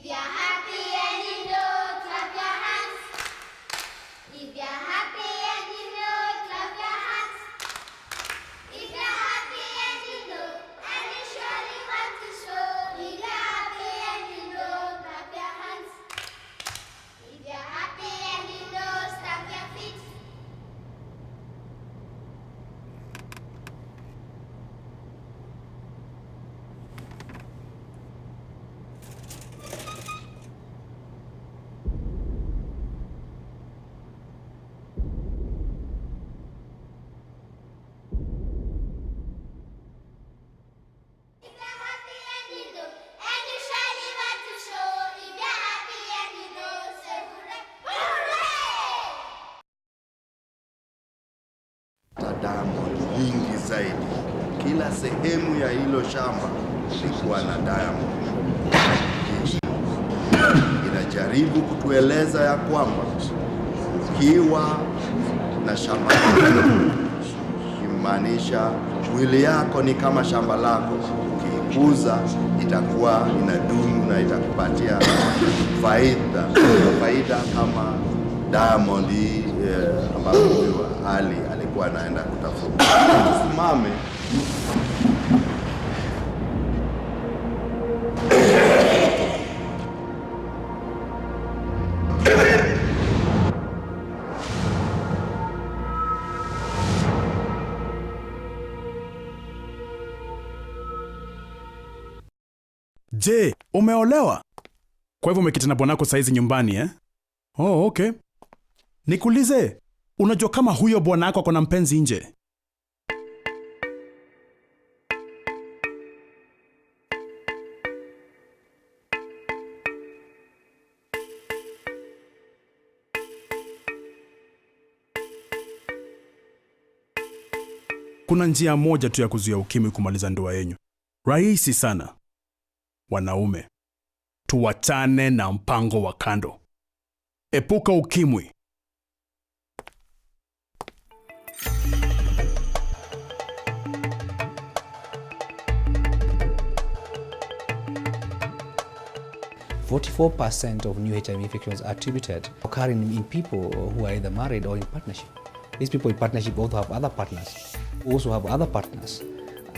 you're happy and you know, clap your hands. If you're happy and you know, clap your hands. If you're happy and you know, and you surely want to show. If you're happy and you know, clap your hands. If you're happy and you know, stamp your feet. If you're happy and you know, and you surely want to show. If you're happy and you know, say hooray, hooray! Diamond nyingi zaidi. Kila sehemu ya hilo shamba ilikuwa na diamond. Inajaribu kutueleza ya kwamba ukiwa na shamba imaanisha mwili yako ni kama shamba lako. Ukiikuza itakuwa inadumu na itakupatia faida kama diamond ambayo huyu Ali alikuwa anaenda kutafuta. Simame. Je, umeolewa? Kwa hivyo umekita na bwanako saizi nyumbani eh? Oh, okay. Nikuulize, unajua kama huyo bwanako ako na mpenzi nje? Kuna njia moja tu ya kuzuia ukimwi kumaliza ndoa yenu. Rahisi sana. Wanaume, tuwachane na mpango wa kando. Epuka ukimwi. %44% of new HIV infections are attributed occurring in people who are either married or in partnership. These people in partnership also have other partners,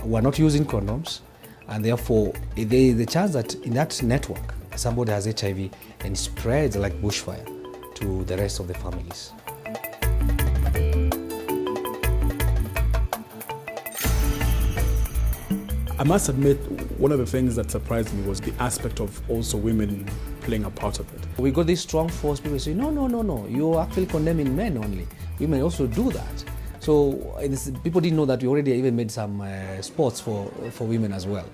who are not using condoms, and therefore there is the chance that in that network somebody has HIV and spreads like bushfire to the rest of the families. I must admit, one of the things that surprised me was the aspect of also women playing a part of it. We got this strong force, people say, no, you're actually condemning men only. Women also do that. So people didn't know that we already even made some sports for women as well.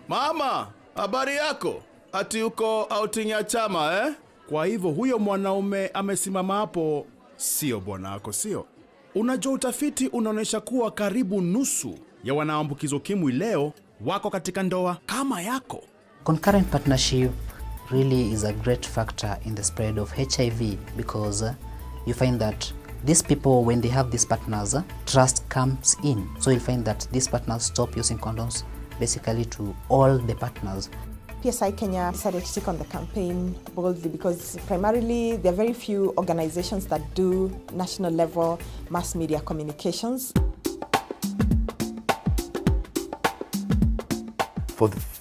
Mama, habari yako? Ati uko outing ya chama eh? Kwa hivyo huyo mwanaume amesimama hapo sio bwanako, sio? Unajua utafiti unaonyesha kuwa karibu nusu ya wanaambukizwa ukimwi leo wako katika ndoa kama yako. Concurrent partnership really is a great factor in the spread of HIV because you find that these people, when they have these partners, trust comes in. So you'll find that these partners stop using condoms basically to all the partners. PSI Kenya decided to take on the campaign boldly because primarily there are very few organizations that do national level mass media communications.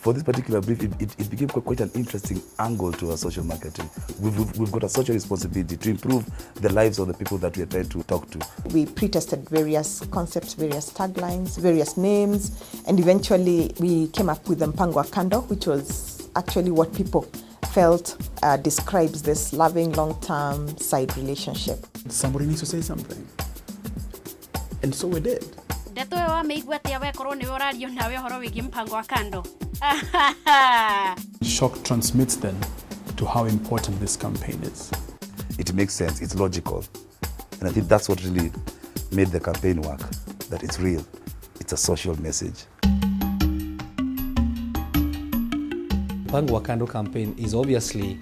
For this particular brief, it became quite an interesting angle to our social marketing. We've got a social responsibility to improve the lives of the people that we are trying to talk to. We pre-tested various concepts, various taglines, various names, and eventually we came up with Mpango wa Kando, which was actually what people felt describes this loving, long-term side relationship. Somebody needs to say something. And so we did. Shock transmits then to how important this campaign is. It makes sense, it's logical. And I think that's what really made the campaign work, that it's real, it's a social message. Mpango wa Kando campaign is obviously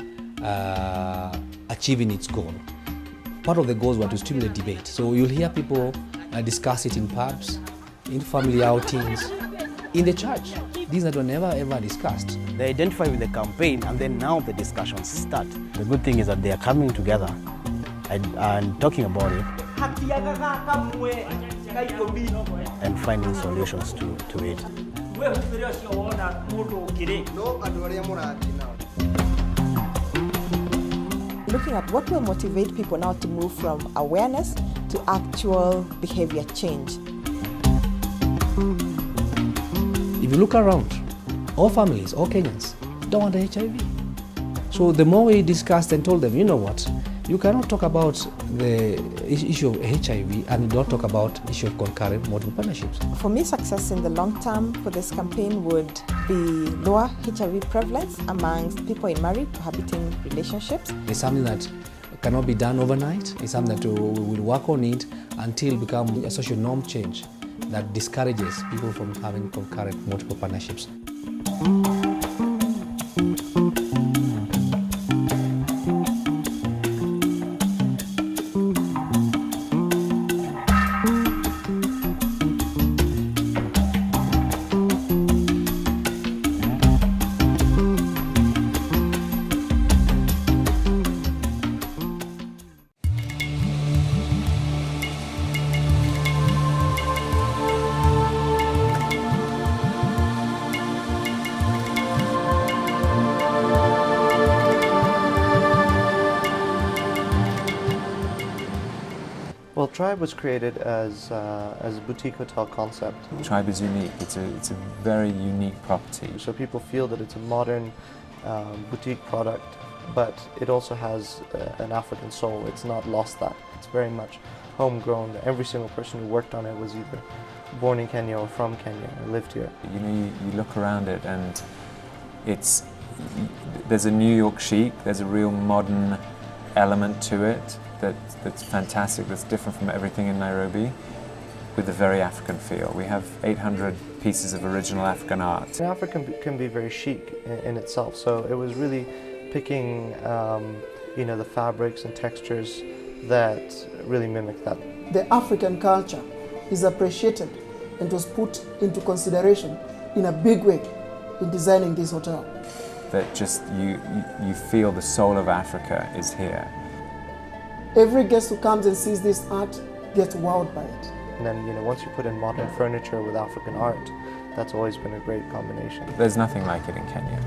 achieving its goal. Part of the goals were to stimulate debate. So you'll hear people discuss it in pubs, in family outings, in the church. These that were never ever discussed. They identify with the campaign, and then now the discussions start. The good thing is that they are coming together and talking about it and finding solutions to it. Looking at what will motivate people now to move from awareness to actual behavior change. If you look around, all families, all Kenyans don't want HIV. So the more we discussed and told them, you know what, you cannot talk about the issue of HIV and you don't talk about issue of concurrent multiple partnerships. For me, success in the long term for this campaign would be lower HIV prevalence amongst people in married cohabiting relationships. It's something that cannot be done overnight. It's something that we will work on it until it becomes a social norm change that discourages people from having concurrent multiple partnerships. Well, Tribe was created as a boutique hotel concept. Tribe is unique. It's a very unique property. So people feel that it's a modern boutique product, but it also has an African soul. It's not lost that. It's very much homegrown. Every single person who worked on it was either born in Kenya or from Kenya or lived here. You know, you look around it and there's a New York chic, there's a real modern element to it that's fantastic, that's different from everything in Nairobi, with a very African feel. We have 800 pieces of original African art. Africa can be very chic in itself, so it was really picking you know, the fabrics and textures that really mimic that. The African culture is appreciated and was put into consideration in a big way in designing this hotel. That just, you feel the soul of Africa is here. Every guest who comes and sees this art gets wowed by it. And then, you know, once you put in modern furniture with African art, that's always been a great combination. There's nothing like it in Kenya.